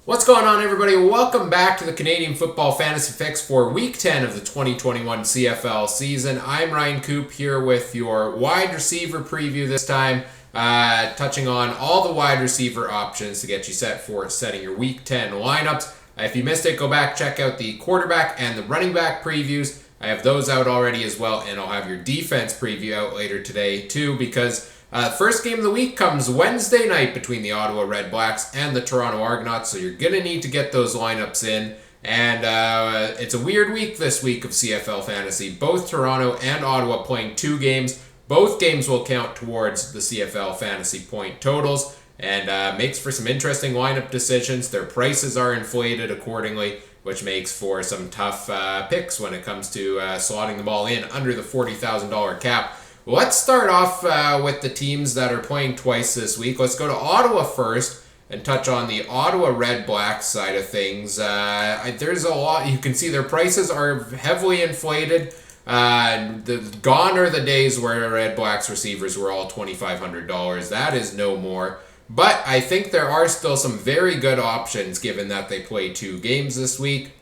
What's going on, everybody? Welcome back to the Canadian Football Fantasy Fix for Week 10 of the 2021 CFL season. I'm Ryan Coop here with your wide receiver preview this time, touching on all the wide receiver options to get you set for setting your Week 10 lineups. If you missed it, go back, check out the quarterback and the running back previews. I have those out already as well, and I'll have your defense preview out later today too, because first game of the week comes Wednesday night between the Ottawa Red Blacks and the Toronto Argonauts, so you're going to need to get those lineups in. And it's a weird week this week of CFL Fantasy. Both Toronto and Ottawa playing two games. Both games will count towards the CFL Fantasy point totals, and makes for some interesting lineup decisions. Their prices are inflated accordingly, which makes for some tough picks when it comes to slotting the ball in under the $40,000 cap. Let's start off with the teams that are playing twice this week. Let's go to Ottawa first and touch on the Ottawa Red Blacks side of things. There's a lot. You can see their prices are heavily inflated. Gone are the days where Red Blacks receivers were all $2,500. That is no more. But I think there are still some very good options given that they play two games this week.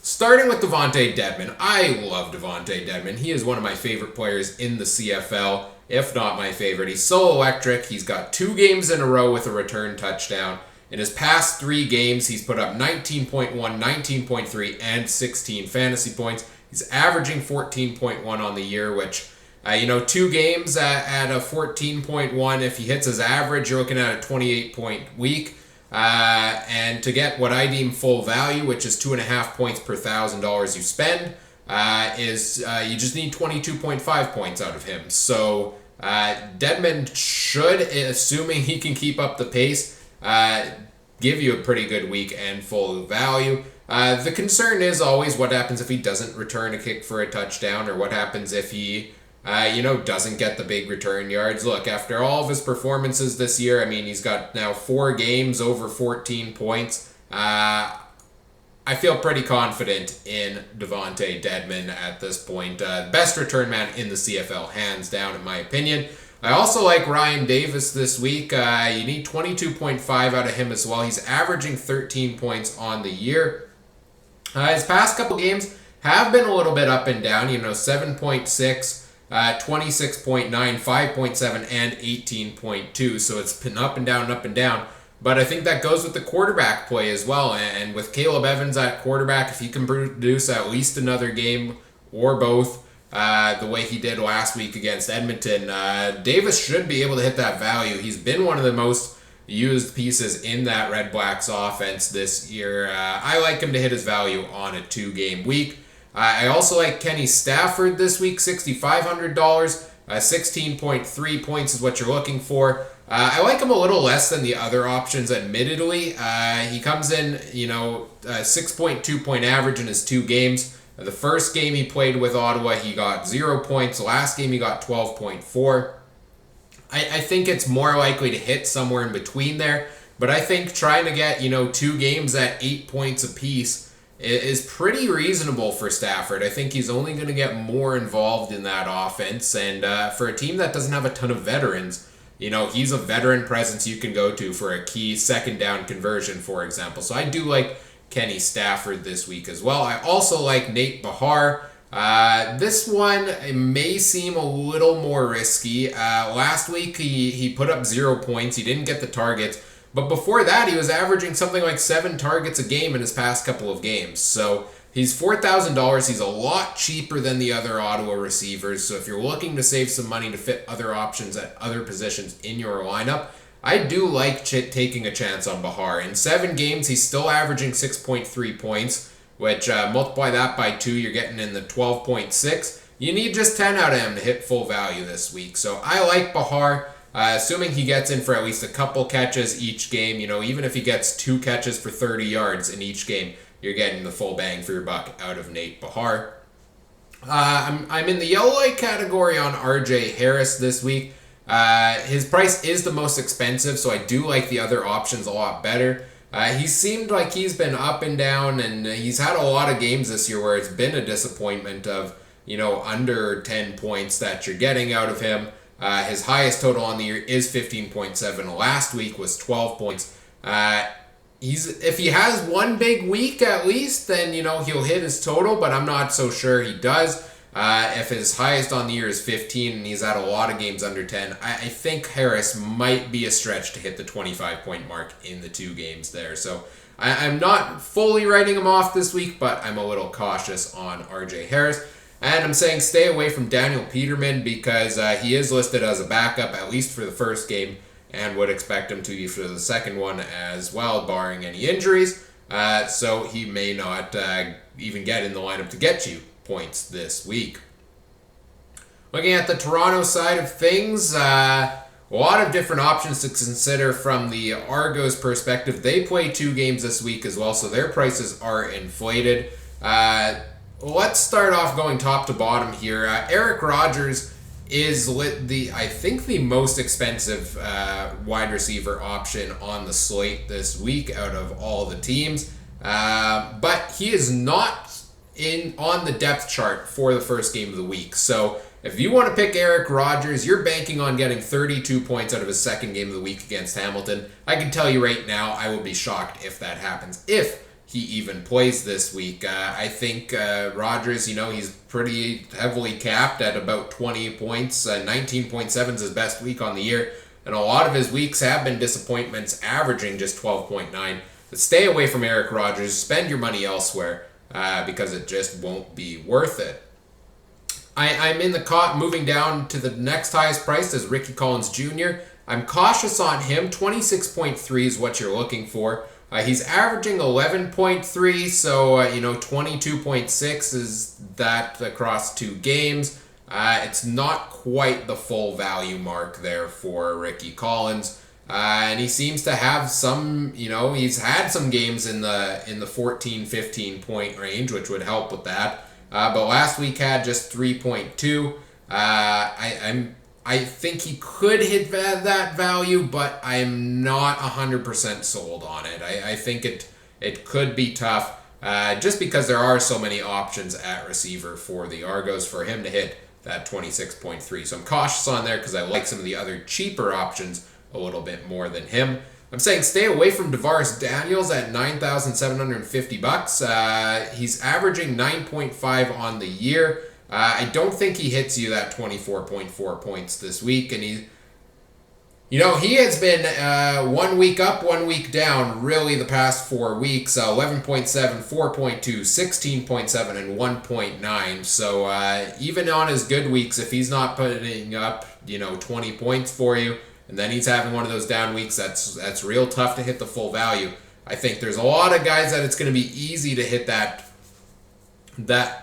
Starting with Devontae Dedmon. I love Devontae Dedmon. He is one of my favorite players in the CFL, if not my favorite. He's so electric. He's got two games in a row with a return touchdown. In his past three games, he's put up 19.1, 19.3, and 16 fantasy points. He's averaging 14.1 on the year, which, two games at a 14.1. If he hits his average, you're looking at a 28-point week. And to get what I deem full value, which is 2.5 points per $1,000 you spend, you just need 22.5 points out of him. So Dedmon should, assuming he can keep up the pace, give you a pretty good week and full value. The concern is always what happens if he doesn't return a kick for a touchdown, or what happens if he doesn't get the big return yards. Look, after all of his performances this year, he's got now 4 games over 14 points. I feel pretty confident in Devontae Dedmon at this point. Best return man in the CFL, hands down, in my opinion. I also like Ryan Davis this week. You need 22.5 out of him as well. He's averaging 13 points on the year. His past couple games have been a little bit up and down, 7.6. 26.9, 5.7, and 18.2. So it's been up and down, up and down. But I think that goes with the quarterback play as well. And with Caleb Evans at quarterback, if he can produce at least another game or both, the way he did last week against Edmonton, Davis should be able to hit that value. He's been one of the most used pieces in that Red Blacks offense this year. I like him to hit his value on a 2-game week. I also like Kenny Stafford this week, $6,500. 16.3 points is what you're looking for. I like him a little less than the other options, admittedly. He comes in, 6.2 point average in his 2 games. The first game he played with Ottawa, he got 0 points. The last game, he got 12.4. I think it's more likely to hit somewhere in between there. But I think trying to get, 2 games at 8 points apiece is pretty reasonable for Stafford. I think he's only going to get more involved in that offense. And for a team that doesn't have a ton of veterans, he's a veteran presence you can go to for a key second down conversion, for example. So I do like Kenny Stafford this week as well. I also like Nate Behar. This one may seem a little more risky. Last week he put up 0 points. He didn't get the targets. But before that, he was averaging something like 7 targets a game in his past couple of games. So he's $4,000. He's a lot cheaper than the other Ottawa receivers. So if you're looking to save some money to fit other options at other positions in your lineup, I do like taking a chance on Behar. In 7 games, he's still averaging 6.3 points, which multiply that by 2, you're getting in the 12.6. You need just 10 out of him to hit full value this week. So I like Behar. Assuming he gets in for at least a couple catches each game, even if he gets 2 catches for 30 yards in each game, you're getting the full bang for your buck out of Nate Behar. I'm in the yellow light category on RJ Harris this week. His price is the most expensive, so I do like the other options a lot better. He seemed like he's been up and down, and he's had a lot of games this year where it's been a disappointment of, under 10 points that you're getting out of him. His highest total on the year is 15.7. Last week was 12 points. If he has one big week at least, then he'll hit his total, but I'm not so sure he does. If his highest on the year is 15 and he's had a lot of games under 10, I think Harris might be a stretch to hit the 25-point mark in the 2 games there. So I'm not fully writing him off this week, but I'm a little cautious on RJ Harris. And I'm saying stay away from Daniel Peterman because he is listed as a backup, at least for the first game, and would expect him to be for the second one as well, barring any injuries. So he may not even get in the lineup to get you points this week. Looking at the Toronto side of things, a lot of different options to consider from the Argos perspective. They play 2 games this week as well, so their prices are inflated. Let's start off going top to bottom here. Eric Rogers is I think the most expensive wide receiver option on the slate this week out of all the teams. But he is not on the depth chart for the first game of the week. So if you want to pick Eric Rogers, you're banking on getting 32 points out of his second game of the week against Hamilton. I can tell you right now, I will be shocked if that happens. If he even plays this week. I think Rodgers, he's pretty heavily capped at about 20 points. 19.7 is his best week on the year. And a lot of his weeks have been disappointments, averaging just 12.9. But stay away from Eric Rogers. Spend your money elsewhere because it just won't be worth it. I'm in the moving down to the next highest price as Ricky Collins Jr. I'm cautious on him. 26.3 is what you're looking for. He's averaging 11.3, so 22.6 is that across 2 games. It's not quite the full value mark there for Ricky Collins, and he seems to have some. He's had some games in the 14, 15 point range, which would help with that. But last week had just 3.2. I think he could hit that value, but I'm not 100% sold on it. I think it could be tough just because there are so many options at receiver for the Argos for him to hit that 26.3. So I'm cautious on there because I like some of the other cheaper options a little bit more than him. I'm saying stay away from DeVaris Daniels at $9,750. He's averaging 9.5 on the year. I don't think he hits you that 24.4 points this week, and he has been 1 week up, 1 week down, really the past 4 weeks. 11.7, 4.2, 16.7, and 1.9. So even on his good weeks, if he's not putting up 20 points for you, and then he's having one of those down weeks, that's real tough to hit the full value. I think there's a lot of guys that it's going to be easy to hit that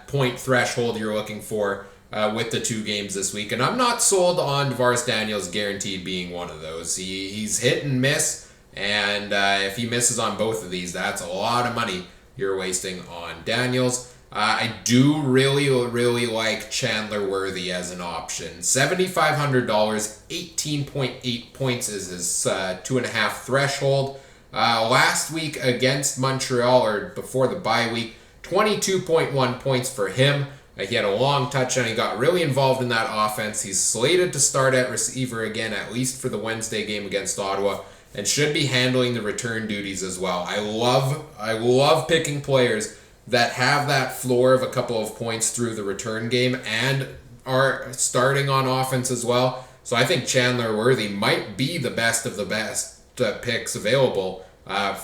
point threshold you're looking for with the 2 games this week. And I'm not sold on DeVaris Daniels guaranteed being one of those. He's hit and miss, and if he misses on both of these, that's a lot of money you're wasting on Daniels. I do really, really like Chandler Worthy as an option. $7,500, 18.8 points is his 2.5 threshold. Last week against Montreal, or before the bye week, 22.1 points for him. He had a long touchdown. He got really involved in that offense. He's slated to start at receiver again, at least for the Wednesday game against Ottawa, and should be handling the return duties as well. I love picking players that have that floor of a couple of points through the return game and are starting on offense as well. So I think Chandler Worthy might be the best of the best picks available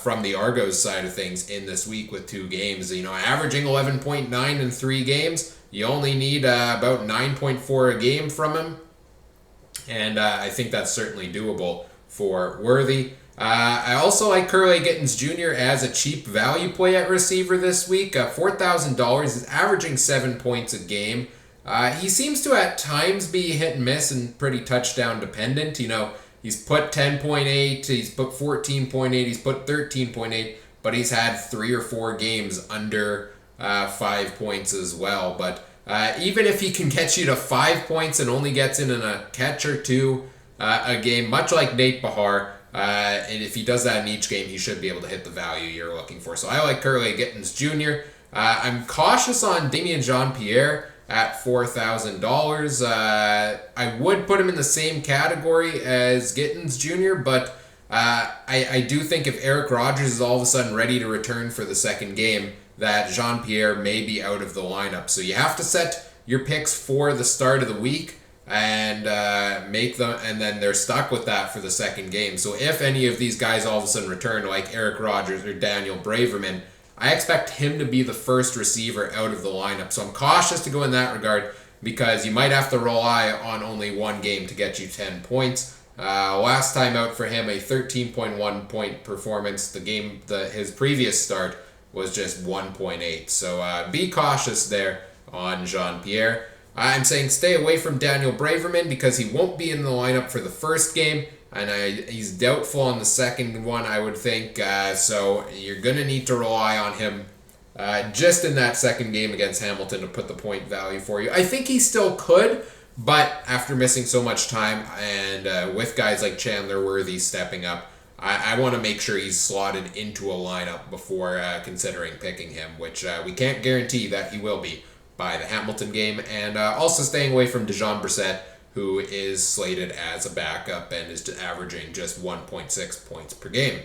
from the Argos side of things in this week with 2 games. Averaging 11.9 in 3 games. You only need about 9.4 a game from him. And I think that's certainly doable for Worthy. I also like Curley Gittens Jr. as a cheap value play at receiver this week. $4,000. He's averaging 7 points a game. He seems to at times be hit and miss and pretty touchdown dependent. He's put 10.8, he's put 14.8, he's put 13.8, but he's had 3 or 4 games under 5 points as well. But even if he can get you to 5 points and only gets in a catch or 2 a game, much like Nate Bahar, and if he does that in each game, he should be able to hit the value you're looking for. So I like Curley Gittens Jr. I'm cautious on Damien Jean-Pierre at $4,000. I would put him in the same category as Gittens Jr., but I do think if Eric Rogers is all of a sudden ready to return for the second game, that Jean-Pierre may be out of the lineup. So you have to set your picks for the start of the week and make them, and then they're stuck with that for the second game. So if any of these guys all of a sudden return, like Eric Rogers or Daniel Braverman, I expect him to be the first receiver out of the lineup. So I'm cautious to go in that regard because you might have to rely on only one game to get you 10 points. Last time out for him, a 13.1 point performance. His previous start was just 1.8. So be cautious there on Jean-Pierre. I'm saying stay away from Daniel Braverman because he won't be in the lineup for the first game, and he's doubtful on the second one, I would think. So you're going to need to rely on him just in that second game against Hamilton to put the point value for you. I think he still could, but after missing so much time and with guys like Chandler Worthy stepping up, I want to make sure he's slotted into a lineup before considering picking him, which we can't guarantee that he will be by the Hamilton game, and also staying away from Dejon Brissett, who is slated as a backup and is averaging just 1.6 points per game.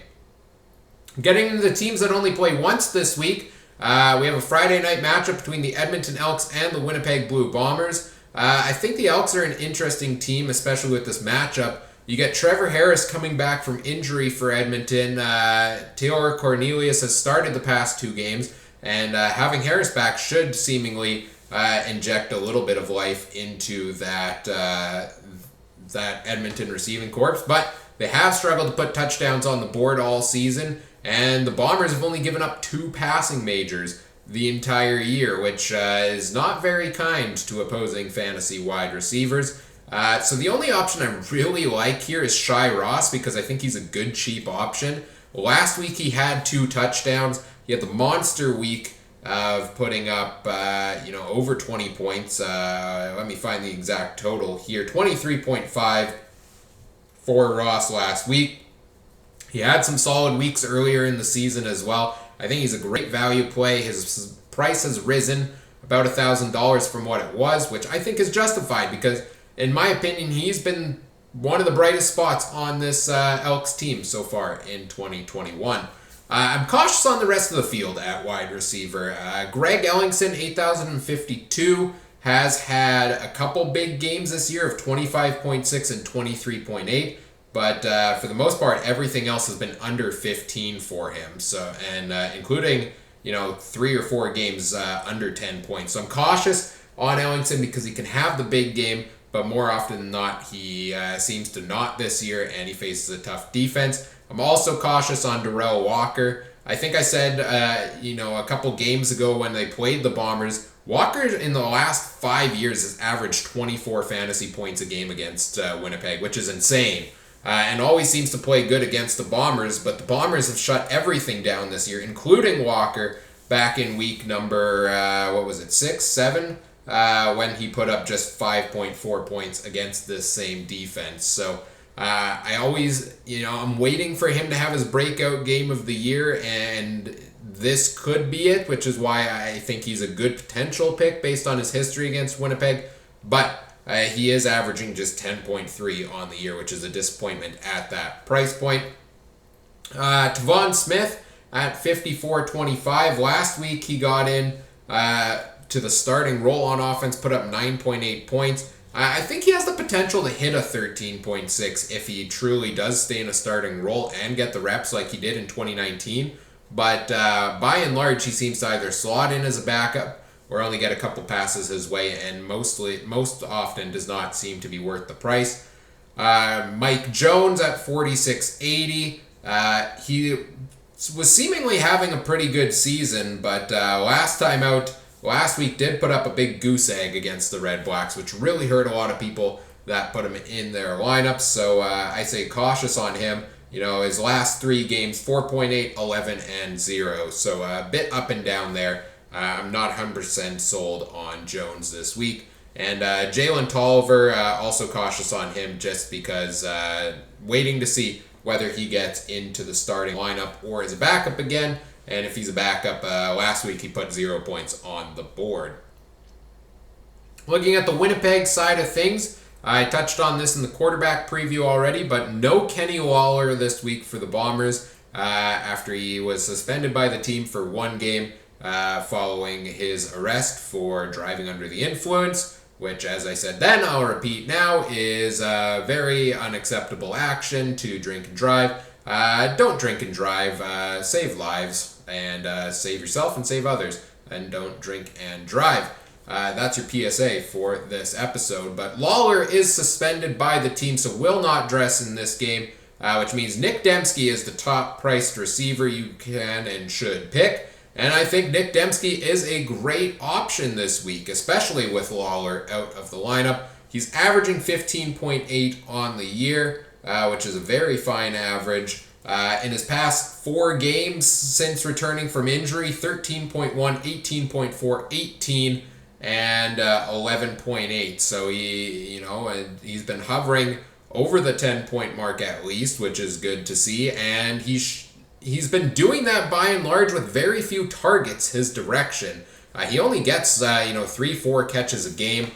Getting into the teams that only play once this week, we have a Friday night matchup between the Edmonton Elks and the Winnipeg Blue Bombers. I think the Elks are an interesting team, especially with this matchup. You get Trevor Harris coming back from injury for Edmonton. Theodore Cornelius has started the past two games, and having Harris back should seemingly inject a little bit of life into that Edmonton receiving corps. But they have struggled to put touchdowns on the board all season, and the Bombers have only given up 2 passing majors the entire year, which is not very kind to opposing fantasy wide receivers. So the only option I really like here is Shai Ross because I think he's a good cheap option. Last week he had 2 touchdowns. He had the monster week of putting up, over 20 points. Let me find the exact total here. 23.5 for Ross last week. He had some solid weeks earlier in the season as well. I think he's a great value play. His price has risen about $1,000 from what it was, which I think is justified because, in my opinion, he's been one of the brightest spots on this Elks team so far in 2021. I'm cautious on the rest of the field at wide receiver. Greg Ellingson, 8,052, has had a couple big games this year of 25.6 and 23.8, but for the most part, everything else has been under 15 for him. So, and including 3 or 4 games under 10 points. So I'm cautious on Ellingson because he can have the big game, but more often than not, he seems to not this year, and he faces a tough defense. I'm also cautious on Darrell Walker. I think I said, a couple games ago when they played the Bombers, Walker in the last 5 years has averaged 24 fantasy points a game against Winnipeg, which is insane. And always seems to play good against the Bombers, but the Bombers have shut everything down this year, including Walker, back in week number, 6, 7? When he put up just 5.4 points against this same defense. So I always, I'm waiting for him to have his breakout game of the year, and this could be it, which is why I think he's a good potential pick based on his history against Winnipeg. But he is averaging just 10.3 on the year, which is a disappointment at that price point. Tavon Smith at 54.25. Last week he got in to the starting role on offense, put up 9.8 points. I think he has the potential to hit a 13.6 if he truly does stay in a starting role and get the reps like he did in 2019. But by and large, he seems to either slot in as a backup or only get a couple passes his way, and most often does not seem to be worth the price. Mike Jones at 46.80. He was seemingly having a pretty good season, but last week did put up a big goose egg against the Red Blacks, which really hurt a lot of people that put him in their lineups. So I say cautious on him. His last 3 games, 4.8, 11, and 0. So a bit up and down there. I'm not 100% sold on Jones this week. And Jalen Tolliver, also cautious on him just because waiting to see whether he gets into the starting lineup or as a backup again. And if he's a backup, last week he put 0 points on the board. Looking at the Winnipeg side of things, I touched on this in the quarterback preview already, but no Kenny Lawler this week for the Bombers after he was suspended by the team for one game following his arrest for driving under the influence, which, as I said then, I'll repeat now, is a very unacceptable action to drink and drive. Don't drink and drive. Save lives and save yourself and save others. And don't drink and drive. That's your PSA for this episode. But Lawler is suspended by the team, so will not dress in this game, which means Nick Dembski is the top-priced receiver you can and should pick. And I think Nick Dembski is a great option this week, especially with Lawler out of the lineup. He's averaging 15.8 on the year, which is a very fine average. In his past 4 games since returning from injury, 13.1, 18.4, 18, and 11.8. So he's been hovering over the 10-point mark at least, which is good to see. And he's been doing that by and large with very few targets his direction. He only gets 3-4 catches a game.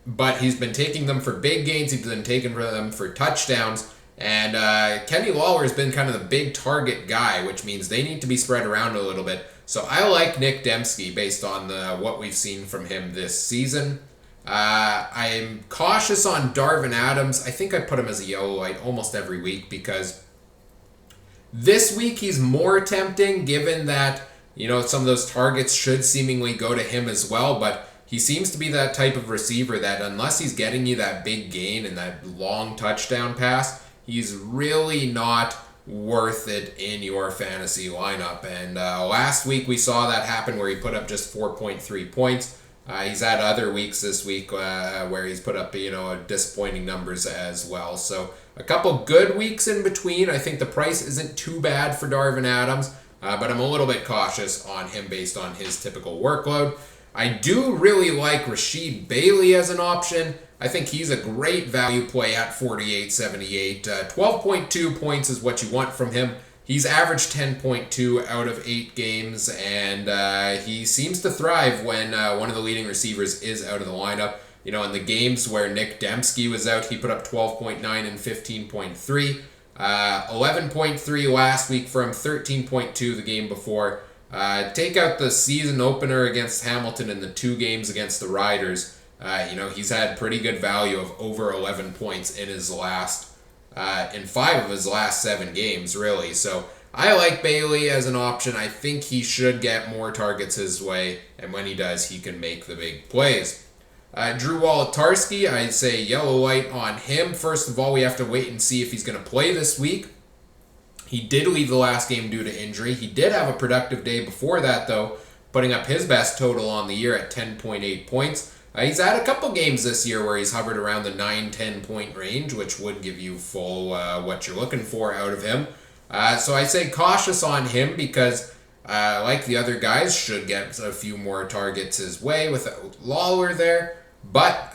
But he's been taking them for big gains. He's been taking them for touchdowns. And Kenny Lawler has been kind of the big target guy, which means they need to be spread around a little bit. So I like Nick Dembski based on what we've seen from him this season. I'm cautious on Darvin Adams. I think I put him as a yellow light almost every week because this week he's more tempting given that some of those targets should seemingly go to him as well. But he seems to be that type of receiver that unless he's getting you that big gain and that long touchdown pass, he's really not worth it in your fantasy lineup. And last week we saw that happen where he put up just 4.3 points. He's had other weeks this week where he's put up disappointing numbers as well. So a couple good weeks in between. I think the price isn't too bad for Darvin Adams, but I'm a little bit cautious on him based on his typical workload. I do really like Rashid Bailey as an option. I think he's a great value play at 48.78. 12.2 points is what you want from him. He's averaged 10.2 out of 8 games, and he seems to thrive when one of the leading receivers is out of the lineup. In the games where Nick Dembski was out, he put up 12.9 and 15.3. 11.3 last week from 13.2 the game before. Take out the season opener against Hamilton and the 2 games against the Riders. He's had pretty good value of over 11 points in his in 5 of his last 7 games, really. So I like Bailey as an option. I think he should get more targets his way, and when he does, he can make the big plays. Drew Wolotarski, I'd say yellow light on him. First of all, we have to wait and see if he's going to play this week. He did leave the last game due to injury. He did have a productive day before that, though, putting up his best total on the year at 10.8 points. He's had a couple games this year where he's hovered around the 9-10 point range, which would give you full what you're looking for out of him. So I say cautious on him because, like the other guys, should get a few more targets his way without Lawler there. But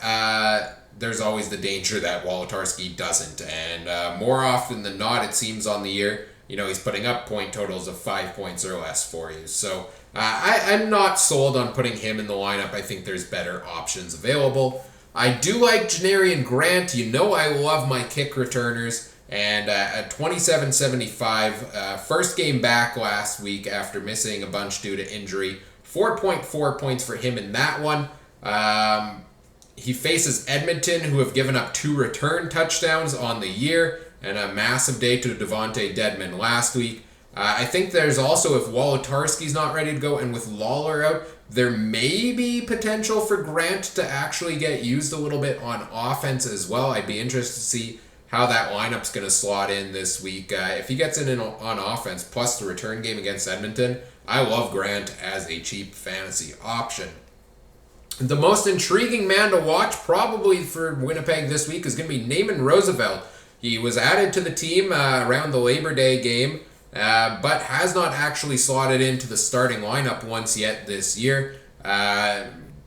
there's always the danger that Wolotarski doesn't. And more often than not, it seems on the year, he's putting up point totals of 5 points or less for you. So I'm not sold on putting him in the lineup. I think there's better options available. I do like Janarian Grant. I love my kick returners. And at 27.75, first game back last week after missing a bunch due to injury. 4.4 points for him in that one. He faces Edmonton, who have given up 2 return touchdowns on the year, and a massive day to Devontae Dedmon last week. I think there's also, if Wolotarski's not ready to go and with Lawler out, there may be potential for Grant to actually get used a little bit on offense as well. I'd be interested to see how that lineup's going to slot in this week. If he gets in on offense, plus the return game against Edmonton, I love Grant as a cheap fantasy option. The most intriguing man to watch probably for Winnipeg this week is going to be Naaman Roosevelt. He was added to the team around the Labor Day game, but has not actually slotted into the starting lineup once yet this year.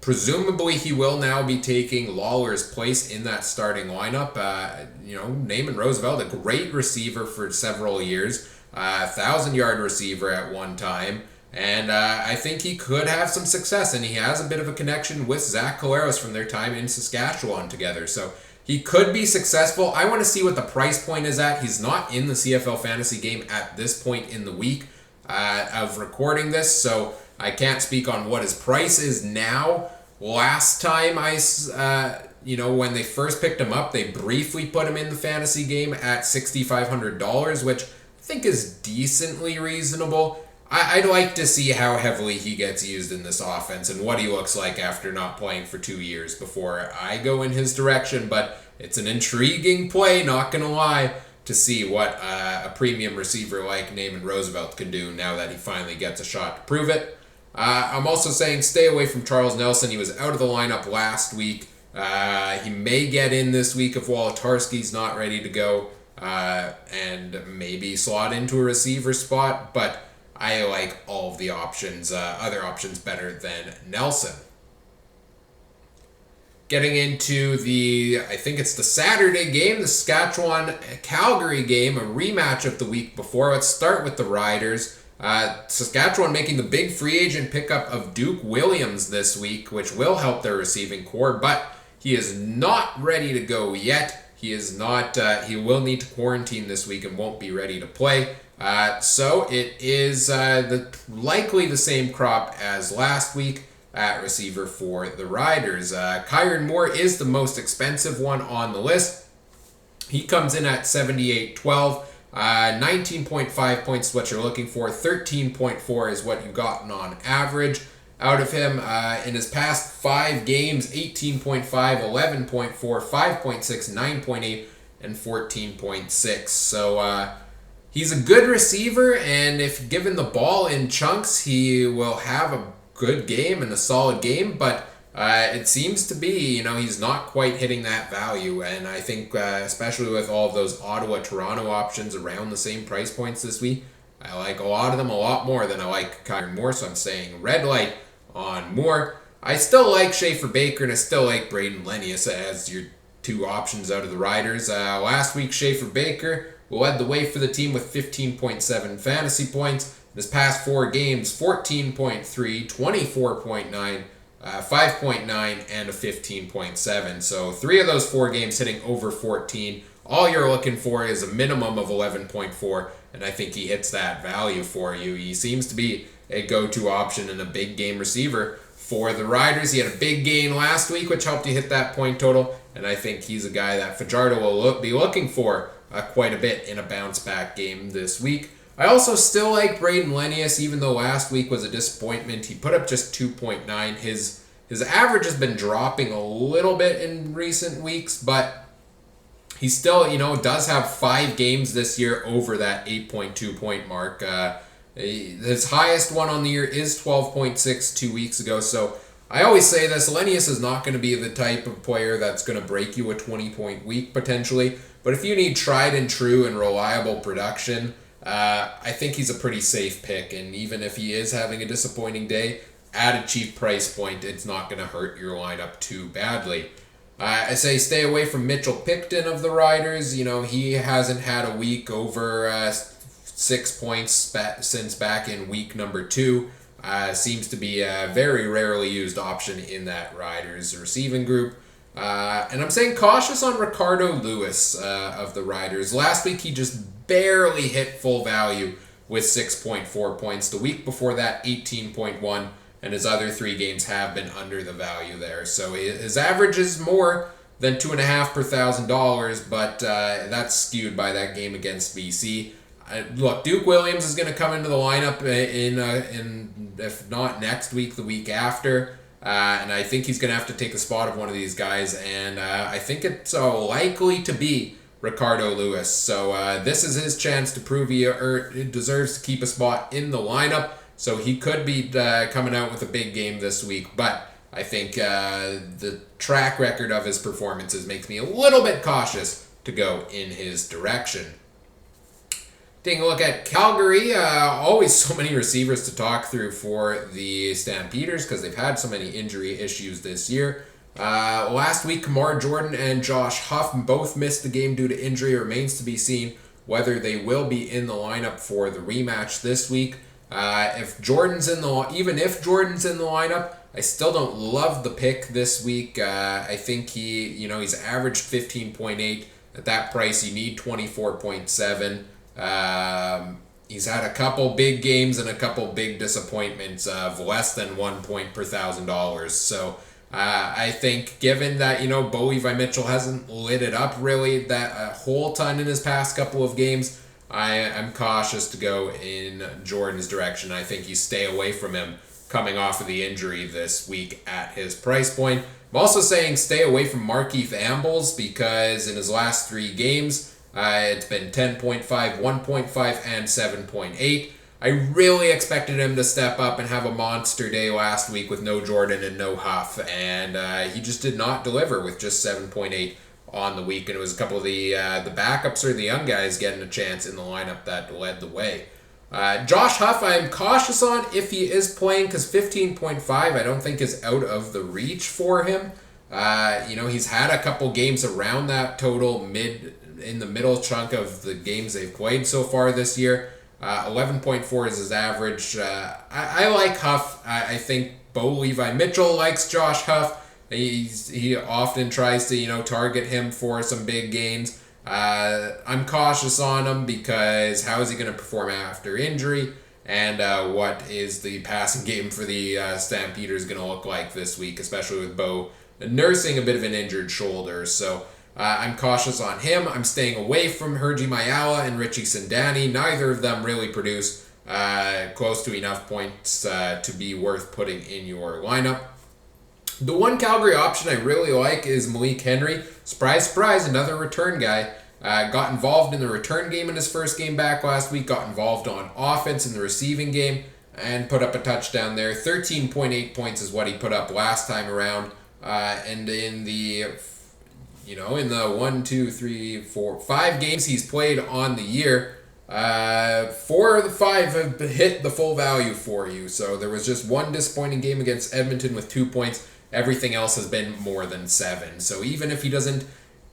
Presumably he will now be taking Lawler's place in that starting lineup. Naaman Roosevelt, a great receiver for several years, 1,000-yard receiver at one time. And I think he could have some success, and he has a bit of a connection with Zach Collaros from their time in Saskatchewan together. So he could be successful. I want to see what the price point is at. He's not in the CFL Fantasy game at this point in the week of recording this, so I can't speak on what his price is now. Last time when they first picked him up, they briefly put him in the fantasy game at $6,500, which I think is decently reasonable. I'd like to see how heavily he gets used in this offense and what he looks like after not playing for 2 years before I go in his direction, but it's an intriguing play, not going to lie, to see what a premium receiver like Naaman Roosevelt can do now that he finally gets a shot to prove it. I'm also saying stay away from Charles Nelson. He was out of the lineup last week. He may get in this week if Wolotarski's not ready to go and maybe slot into a receiver spot, but I like all of the options, other options better than Nelson. Getting into I think it's the Saturday game, the Saskatchewan-Calgary game, a rematch of the week before. Let's start with the Riders. Saskatchewan making the big free agent pickup of Duke Williams this week, which will help their receiving core, but he is not ready to go yet. He is not. He will need to quarantine this week and won't be ready to play. So it is likely the same crop as last week at receiver for the Riders. Kyron Moore is the most expensive one on the list. He comes in at $78.12. 19.5 points is what you're looking for. 13.4 is what you've gotten on average out of him. In his past 5 games, 18.5, 11.4, 5.6, 9.8, and 14.6. So he's a good receiver, and if given the ball in chunks, he will have a good game and a solid game, but it seems to be, he's not quite hitting that value, and I think especially with all of those Ottawa-Toronto options around the same price points this week, I like a lot of them a lot more than I like Kyron Moore, so I'm saying red light on Moore. I still like Schaefer Baker, and I still like Braden Lenius as your 2 options out of the Riders. Last week, Schaefer Baker led the way for the team with 15.7 fantasy points. In his past 4 games, 14.3, 24.9, 5.9, and a 15.7. So 3 of those 4 games hitting over 14. All you're looking for is a minimum of 11.4, and I think he hits that value for you. He seems to be a go-to option and a big game receiver for the Riders. He had a big gain last week, which helped you hit that point total, and I think he's a guy that Fajardo will be looking for quite a bit in a bounce-back game this week. I also still like Braden Lenius, even though last week was a disappointment. He put up just 2.9. His average has been dropping a little bit in recent weeks, but he still, does have 5 games this year over that 8.2 point mark. His highest one on the year is 12.6 2 weeks ago. So I always say this, Lenius is not going to be the type of player that's going to break you a 20-point week potentially. But if you need tried and true and reliable production, I think he's a pretty safe pick. And even if he is having a disappointing day, at a cheap price point, it's not going to hurt your lineup too badly. I say stay away from Mitchell Picton of the Riders. He hasn't had a week over 6 points since back in week number 2. Seems to be a very rarely used option in that Riders receiving group. And I'm saying cautious on Ricardo Lewis of the Riders. Last week he just barely hit full value with 6.4 points. The week before that, 18.1. And his other 3 games have been under the value there. So his average is more than $2.5 per $1,000, but that's skewed by that game against BC. Look, Duke Williams is going to come into the lineup in if not next week, the week after. And I think he's going to have to take the spot of one of these guys. And I think it's likely to be Ricardo Lewis. So this is his chance to prove he deserves to keep a spot in the lineup. So he could be coming out with a big game this week. But I think the track record of his performances makes me a little bit cautious to go in his direction. Taking a look at Calgary, always so many receivers to talk through for the Stampeders because they've had so many injury issues this year. Last week, Kamar Jordan and Josh Huff both missed the game due to injury. It remains to be seen whether they will be in the lineup for the rematch this week. Even if Jordan's in the lineup, I still don't love the pick this week. I think he's averaged 15.8. At that price, you need 24.7. He's had a couple big games and a couple big disappointments of less than 1 point per $1,000. So I think given that, Bo Levi Mitchell hasn't lit it up really that a whole ton in his past couple of games, I'm cautious to go in Jordan's direction. I think you stay away from him coming off of the injury this week at his price point. I'm also saying stay away from Markeith Ambles because in his last 3 games, it's been 10.5, 1.5, and 7.8. I really expected him to step up and have a monster day last week with no Jordan and no Huff, and he just did not deliver with just 7.8 on the week, and it was a couple of the backups or the young guys getting a chance in the lineup that led the way. Josh Huff, I'm cautious on if he is playing because 15.5 I don't think is out of the reach for him. He's had a couple games around that total in the middle chunk of the games they've played so far this year. 11.4 is his average. I like Huff. I think Bo Levi Mitchell likes Josh Huff. He often tries to target him for some big gains. I'm cautious on him because how is he going to perform after injury, and what is the passing game for the Stampeders going to look like this week, especially with Bo nursing a bit of an injured shoulder. So I'm cautious on him. I'm staying away from Herji Mayala and Richie Sindani. Neither of them really produce close to enough points to be worth putting in your lineup. The one Calgary option I really like is Malik Henry. Surprise, surprise, another return guy. Got involved in the return game in his first game back last week, got involved on offense in the receiving game, and put up a touchdown there. 13.8 points is what he put up last time around. And in the 5 games he's played on the year, 4 of the 5 have hit the full value for you. So there was just one disappointing game against Edmonton with 2 points. Everything else has been more than 7. So even if he doesn't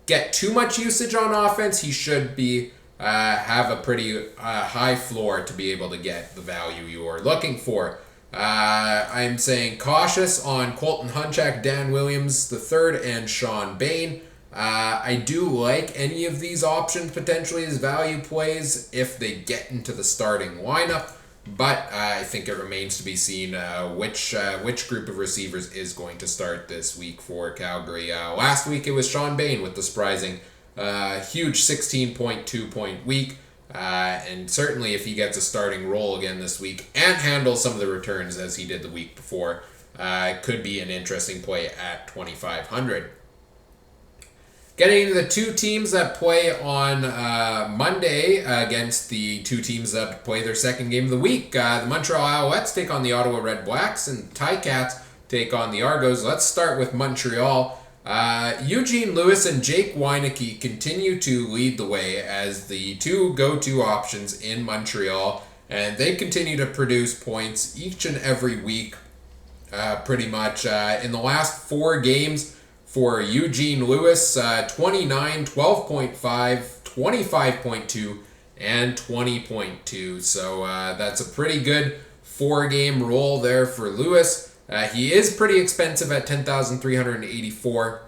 get too much usage on offense, he should be have a pretty high floor to be able to get the value you are looking for. I'm saying cautious on Colton Hunchak, Dan Williams III, and Sean Bain. I do like any of these options potentially as value plays if they get into the starting lineup, but I think it remains to be seen which group of receivers is going to start this week for Calgary. Last week it was Sean Bain with the surprising huge 16.2 point week, and certainly if he gets a starting role again this week and handles some of the returns as he did the week before, could be an interesting play at 2,500. Getting into the 2 teams that play on Monday against the 2 teams that play their second game of the week. The Montreal Alouettes take on the Ottawa Red Blacks, and Ticats take on the Argos. Let's start with Montreal. Eugene Lewis and Jake Weineke continue to lead the way as the 2 go-to options in Montreal, and they continue to produce points each and every week, pretty much. In the last 4 games, for Eugene Lewis, 29, 12.5, 25.2, and 20.2. So that's a pretty good 4-game roll there for Lewis. He is pretty expensive at $10,384.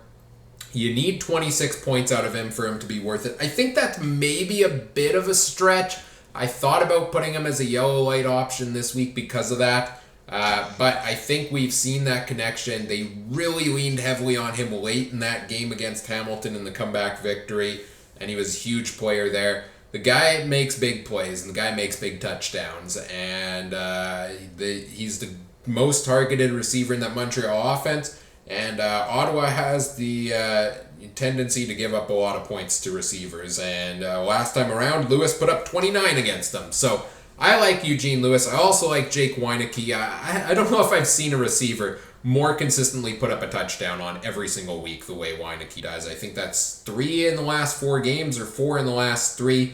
You need 26 points out of him for him to be worth it. I think that's maybe a bit of a stretch. I thought about putting him as a yellow light option this week because of that. But I think we've seen that connection. They really leaned heavily on him late in that game against Hamilton in the comeback victory, and he was a huge player there. The guy makes big plays, and the guy makes big touchdowns, and he's the most targeted receiver in that Montreal offense, and Ottawa has the tendency to give up a lot of points to receivers, and last time around, Lewis put up 29 against them, so I like Eugene Lewis. I also like Jake Weineke. I don't know if I've seen a receiver more consistently put up a touchdown on every single week the way Weineke does. I think that's 3 in the last 4 games or 4 in the last 3.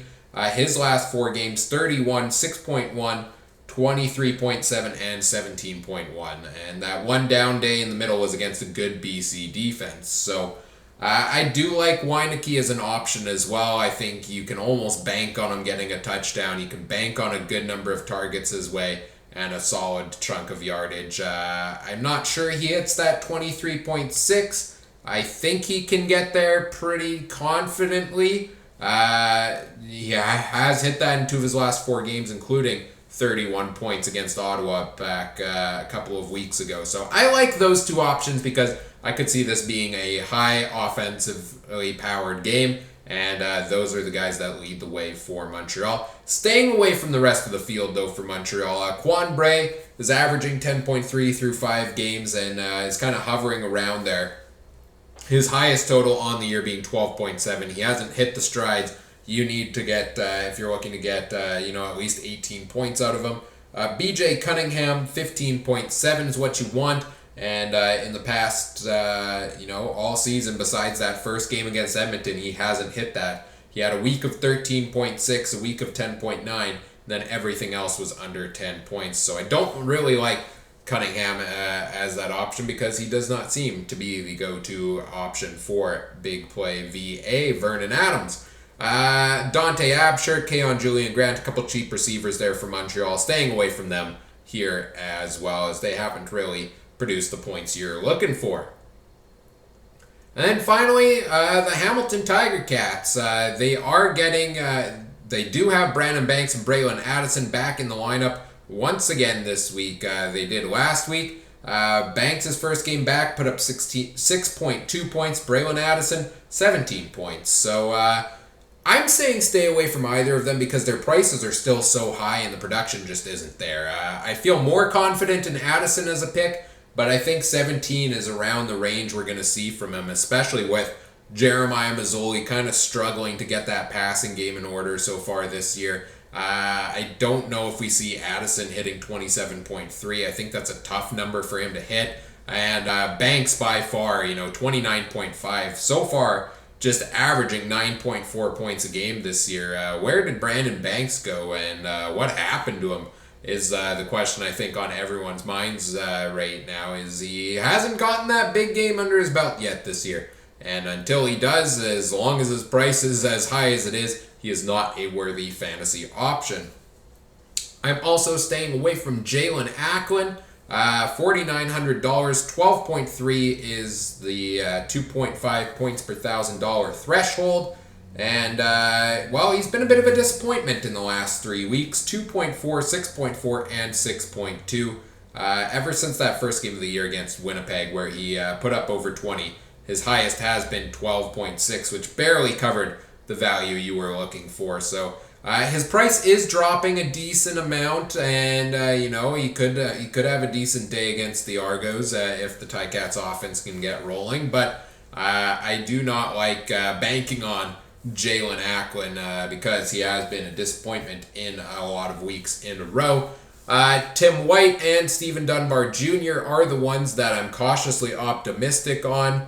His last 4 games, 31, 6.1, 23.7, and 17.1. And that one down day in the middle was against a good BC defense. So I do like Weineke as an option as well. I think you can almost bank on him getting a touchdown. You can bank on a good number of targets his way and a solid chunk of yardage. I'm not sure he hits that 23.6. I think he can get there pretty confidently. He has hit that in 2 of his last 4 games, including 31 points against Ottawa back a couple of weeks ago. So I like those 2 options because I could see this being a high offensively powered game, and those are the guys that lead the way for Montreal. Staying away from the rest of the field, though, for Montreal, Quan Bray is averaging 10.3 through 5 games and is kind of hovering around there. His highest total on the year being 12.7. He hasn't hit the strides you need to get, if you're looking to get, at least 18 points out of him. BJ Cunningham, 15.7 is what you want. And in the past, all season, besides that first game against Edmonton, he hasn't hit that. He had a week of 13.6, a week of 10.9, then everything else was under 10 points. So I don't really like Cunningham as that option because he does not seem to be the go-to option for big play VA. Vernon Adams. Dante Absher, Keon Julian Grant, a couple cheap receivers there for Montreal. Staying away from them here as well, as they haven't really produced the points you're looking for. And then finally, the Hamilton Tiger Cats. They do have Brandon Banks and Braylon Addison back in the lineup once again this week. They did last week. Banks' first game back put up 6.2 points. Braylon Addison, 17 points. So I'm saying stay away from either of them because their prices are still so high and the production just isn't there. I feel more confident in Addison as a pick, but I think 17 is around the range we're going to see from him, especially with Jeremiah Masoli kind of struggling to get that passing game in order so far this year. I don't know if we see Addison hitting 27.3. I think that's a tough number for him to hit. And Banks by far, 29.5. So far, just averaging 9.4 points a game this year. Where did Brandon Banks go and what happened to him is the question I think on everyone's minds right now. Is he hasn't gotten that big game under his belt yet this year. And until he does, as long as his price is as high as it is, he is not a worthy fantasy option. I'm also staying away from Jalen Acklin. $4,900, 12.3 is the 2.5 points per $1,000 threshold. And, he's been a bit of a disappointment in the last 3 weeks. 2.4, 6.4, and 6.2. Ever since that first game of the year against Winnipeg where he put up over 20. His highest has been 12.6, which barely covered the value you were looking for. So his price is dropping a decent amount, and he could have a decent day against the Argos if the Ticats offense can get rolling. But I do not like banking on Jalen Acklin because he has been a disappointment in a lot of weeks in a row. Tim White and Stephen Dunbar Jr. are the ones that I'm cautiously optimistic on.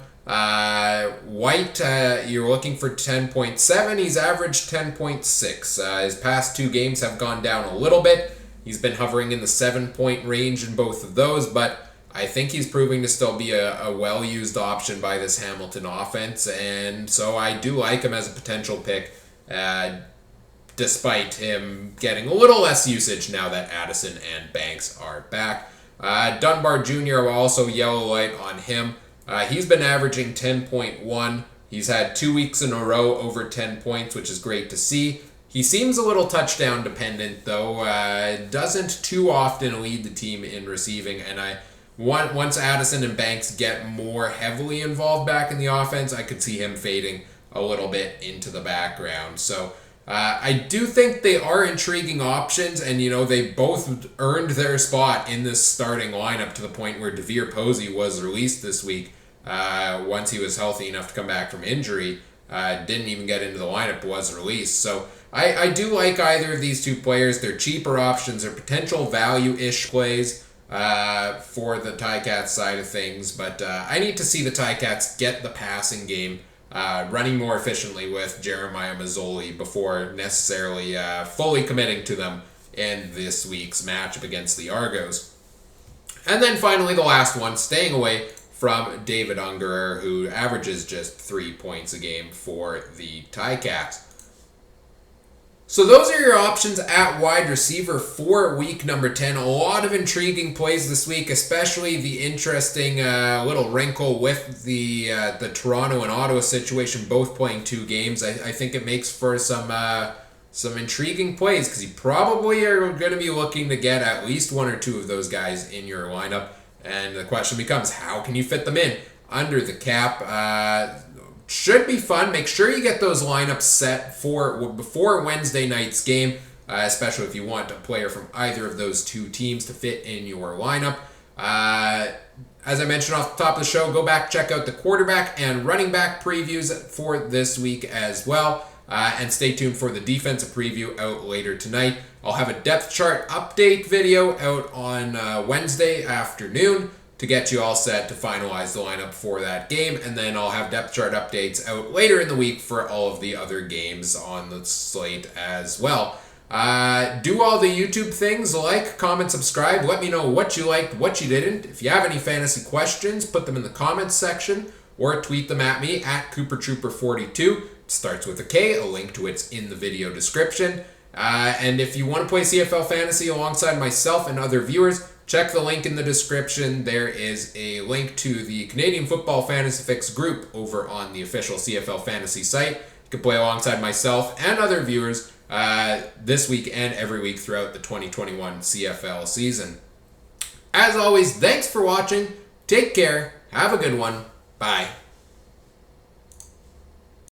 White, you're looking for 10.7. He's averaged 10.6. His past 2 games have gone down a little bit. He's been hovering in the 7-point range in both of those, but I think he's proving to still be a well-used option by this Hamilton offense, and so I do like him as a potential pick, despite him getting a little less usage now that Addison and Banks are back. Dunbar Jr. will also yellow light on him. He's been averaging 10.1. He's had 2 weeks in a row over 10 points, which is great to see. He seems a little touchdown dependent, though. Doesn't too often lead the team in receiving. And once Addison and Banks get more heavily involved back in the offense, I could see him fading a little bit into the background. So I do think they are intriguing options, and they both earned their spot in this starting lineup to the point where DeVere Posey was released this week. Once he was healthy enough to come back from injury, didn't even get into the lineup, was released. So I do like either of these 2 players. They're cheaper options. They're potential value-ish plays for the Ticats side of things. But I need to see the Ticats get the passing game running more efficiently with Jeremiah Masoli before necessarily fully committing to them in this week's matchup against the Argos. And then finally the last one, staying away from David Ungerer, who averages just 3 points a game for the Ticats. So those are your options at wide receiver for week number 10. A lot of intriguing plays this week, especially the interesting little wrinkle with the Toronto and Ottawa situation, both playing 2 games. I think it makes for some intriguing plays because you probably are going to be looking to get at least 1 or 2 of those guys in your lineup. And the question becomes, how can you fit them in under the cap? Should be fun. Make sure you get those lineups set for before Wednesday night's game, especially if you want a player from either of those 2 teams to fit in your lineup. As I mentioned off the top of the show, go back, check out the quarterback and running back previews for this week as well. And stay tuned for the defensive preview out later tonight. I'll have a depth chart update video out on Wednesday afternoon to get you all set to finalize the lineup for that game. And then I'll have depth chart updates out later in the week for all of the other games on the slate as well. Do all the YouTube things, like, comment, subscribe. Let me know what you liked, what you didn't. If you have any fantasy questions, put them in the comments section or tweet them at me at CooperTrooper42. Starts with a K. A link to it's in the video description. And if you want to play CFL Fantasy alongside myself and other viewers, check the link in the description. There is a link to the Canadian Football Fantasy Fix group over on the official CFL Fantasy site. You can play alongside myself and other viewers this week and every week throughout the 2021 CFL season. As always, thanks for watching. Take care. Have a good one. Bye.